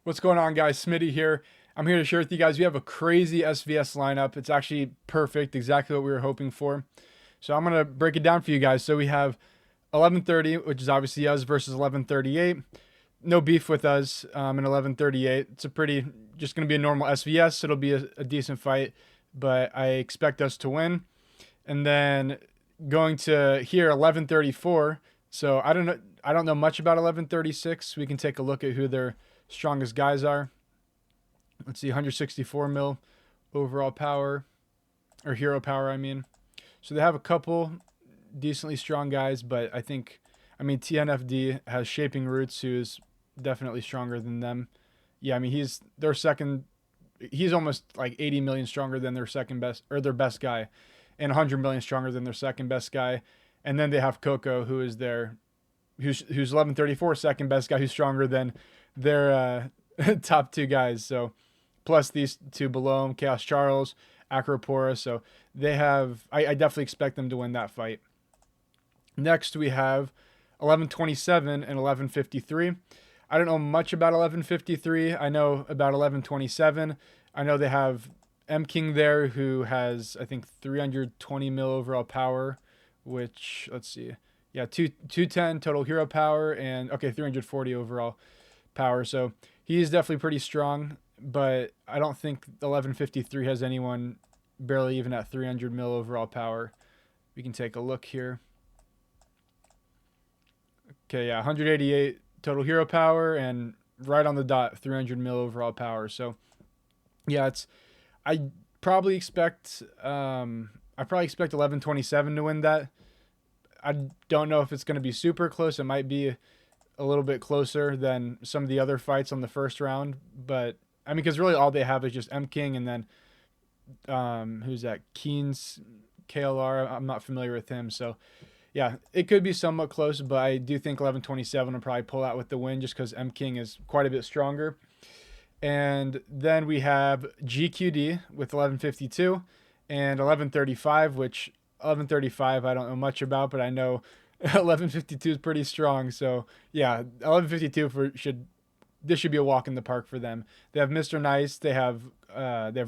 What's going on, guys? Smitty here. I'm here to share with you guys. We have a crazy SVS lineup. It's actually perfect, exactly what we were hoping for. So I'm gonna break it down for you guys. So we have 11:30, which is obviously us versus 11:38. No beef with us in 11:38. It's a pretty just gonna be a normal SVS. It'll be a decent fight, but I expect us to win. And then going to here 11:34. So I don't know much about 11:36. We can take a look at who their strongest guys are. Let's see, 164 mil overall power, or hero power, I mean. So they have a couple decently strong guys, but I mean, TNFD has Shaping Roots, who is definitely stronger than them. Yeah, I mean, he's their second, he's almost like 80 million stronger than their second best, or their best guy, and 100 million stronger than their second best guy. And then they have Coco, who is who's 1134 second best guy, who's stronger than their top two guys. So plus these two below him, Chaos Charles, Acropora. So they have, I definitely expect them to win that fight. Next we have 1127 and 1153. I don't know much about 1153. I know about 1127. I know they have M King there, who has, I think, 320 mil overall power, which, let's see. Yeah, 210 total hero power and, okay, 340 overall power. So he's definitely pretty strong, but I don't think 1153 has anyone barely even at 300 mil overall power. We can take a look here. Okay, yeah, 188 total hero power and right on the dot 300 mil overall power. So yeah, I probably expect 1127 to win that. I don't know if it's going to be super close. It might be a little bit closer than some of the other fights on the first round, but I mean, because really all they have is just M King and then who's that? Keen's KLR. I'm not familiar with him, so yeah, it could be somewhat close, but I do think 1127 will probably pull out with the win just because M King is quite a bit stronger. And then we have GQD with 1152 and 1135, which 1135 I don't know much about, but I know 1152 is pretty strong. So yeah, 1152 this should be a walk in the park for them. They have Mr. Nice, they have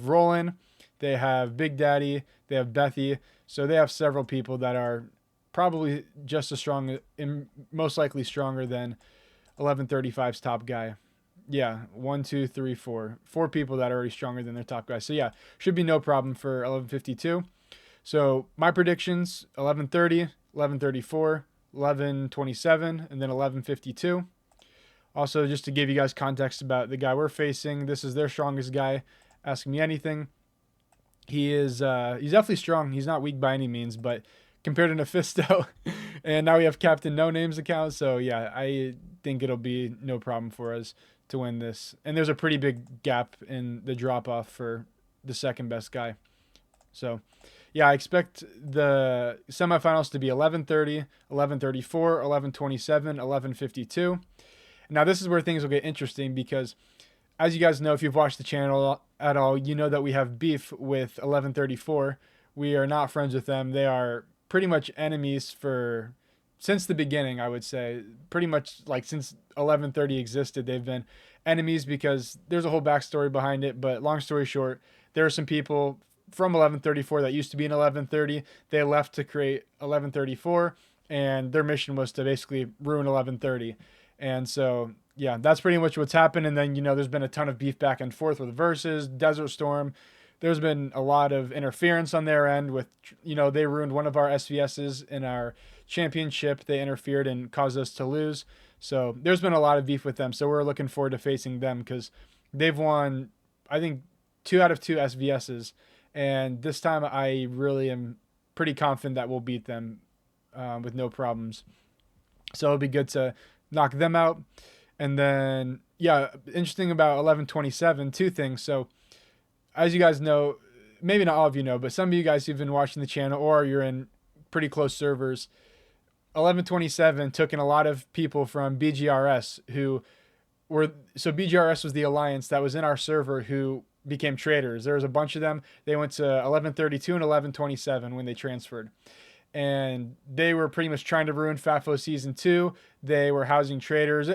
Roland, they have Big Daddy, they have Bethy. So they have several people that are probably just as strong and most likely stronger than 1135's top guy. Yeah, one, two, three, four. Four people that are already stronger than their top guy. So yeah, should be no problem for 1152. So my predictions: 1130, 1134, 1127, and then 1152. Also, just to give you guys context about the guy we're facing, this is their strongest guy. Ask me anything. He's definitely strong. He's not weak by any means, but compared to Nephisto, and now we have Captain No Name's account. So yeah, I think it'll be no problem for us to win this. And there's a pretty big gap in the drop off for the second best guy. So yeah, I expect the semifinals to be 1130, 1134, 1127, 1152. Now this is where things will get interesting because, as you guys know, if you've watched the channel at all, you know that we have beef with 1134. We are not friends with them. They are pretty much enemies since the beginning, I would say. Pretty much like since 1130 existed, they've been enemies because there's a whole backstory behind it. But long story short, there are some people from 1134 that used to be in 1130. They left to create 1134, and their mission was to basically ruin 1130. And so, yeah, that's pretty much what's happened. And then, there's been a ton of beef back and forth with Versus, Desert Storm. There's been a lot of interference on their end with, they ruined one of our SVSs in our championship. They interfered and caused us to lose. So there's been a lot of beef with them. So we're looking forward to facing them because they've won, I think, 2 out of 2 SVSs. And this time I really am pretty confident that we'll beat them with no problems. So it'll be good to knock them out. And then, yeah, interesting about 1127, 2 things. So as you guys know, maybe not all of you know, but some of you guys who've been watching the channel or you're in pretty close servers, 1127 took in a lot of people from BGRS so BGRS was the alliance that was in our server who became traitors. There was a bunch of them. They went to 1132 and 1127 when they transferred. and they were pretty much trying to ruin FAFO Season 2. They were housing traders.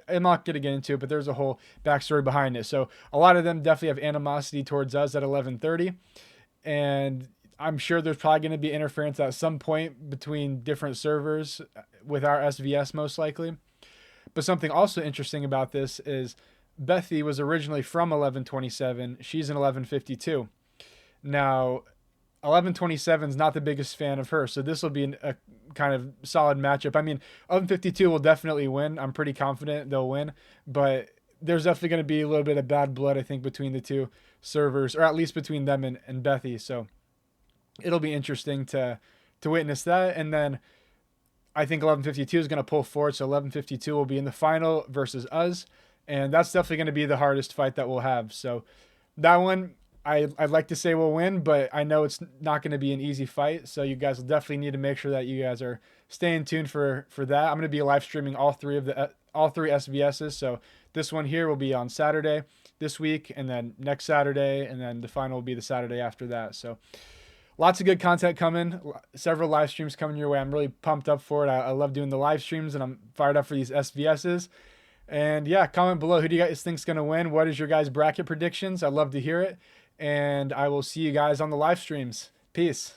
I'm not going to get into it, but there's a whole backstory behind it. So a lot of them definitely have animosity towards us at 11:30, and I'm sure there's probably going to be interference at some point between different servers with our SVS most likely. But something also interesting about this is Bethy was originally from 1127. She's in 1152. Now, 1127 is not the biggest fan of her, so this will be a kind of solid matchup. I mean, 1152 will definitely win. I'm pretty confident they'll win, but there's definitely going to be a little bit of bad blood, I think, between the two servers, or at least between them and Bethy. So it'll be interesting to witness that. And then I think 1152 is going to pull forward, so 1152 will be in the final versus us, and that's definitely going to be the hardest fight that we'll have. So that one, I'd like to say we'll win, but I know it's not going to be an easy fight. So you guys will definitely need to make sure that you guys are staying tuned for that. I'm going to be live streaming all three SVSs. So this one here will be on Saturday this week, and then next Saturday, and then the final will be the Saturday after that. So lots of good content coming, several live streams coming your way. I'm really pumped up for it. I love doing the live streams, and I'm fired up for these SVSs. And yeah, comment below. Who do you guys think's going to win? What is your guys' bracket predictions? I'd love to hear it. And I will see you guys on the live streams. Peace.